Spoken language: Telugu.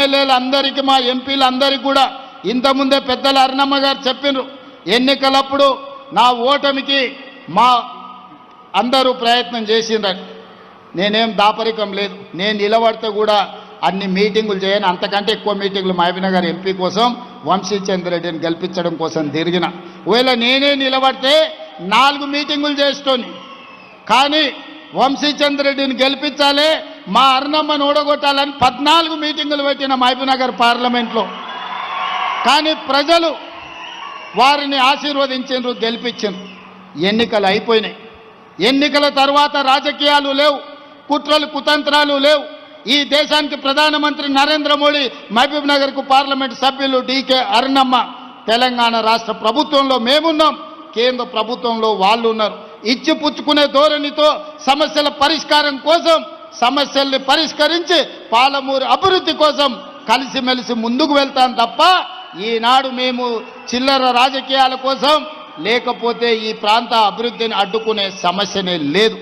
ఎమ్మెల్యేలు అందరికీ మా ఎంపీలు అందరికీ కూడా ఇంతకుముందే పెద్దల అరుణమ్మ గారు చెప్పినారు, ఎన్నికలప్పుడు నా ఓటమికి మా అందరూ ప్రయత్నం చేసిండ్రని. నేనేం దాపరికం లేదు, నేను నిలబడితే కూడా అన్ని మీటింగులు చేయను, అంతకంటే ఎక్కువ మీటింగులు మహబూబ్నగర్ ఎంపీ కోసం వంశీచంద్రెడ్డిని గెలిపించడం కోసం తిరిగిన. ఒకవేళ నేనే నిలబడితే 4 మీటింగులు చేస్తోని, కానీ వంశీచంద్రెడ్డిని గెలిపించాలి, మా అరుణమ్మను ఓడగొట్టాలని 14 మీటింగులు పెట్టిన మహబూబ్నగర్ పార్లమెంట్లో. కానీ ప్రజలు వారిని ఆశీర్వదించారు, గెలిపించారు. ఎన్నికలు అయిపోయినాయి. ఎన్నికల తర్వాత రాజకీయాలు లేవు, కుట్రలు కుతంత్రాలు లేవు. ఈ దేశానికి ప్రధానమంత్రి నరేంద్ర మోడీ, మహబూబ్నగర్కు పార్లమెంట్ సభ్యులు డీకే అరుణమ్మ, తెలంగాణ రాష్ట్ర ప్రభుత్వంలో మేమున్నాం, కేంద్ర ప్రభుత్వంలో వాళ్ళు ఉన్నారు. ఇచ్చి పుచ్చుకునే ధోరణితో సమస్యల పరిష్కారం కోసం సమస్యల్ని పరిష్కరించి పాలమూరు అభివృద్ధి కోసం కలిసిమెలిసి ముందుకు వెళ్తాం తప్ప ఈనాడు మేము చిల్లర రాజకీయాల కోసం లేకపోతే ఈ ప్రాంత అభివృద్ధిని అడ్డుకునే సమస్యనే లేదు.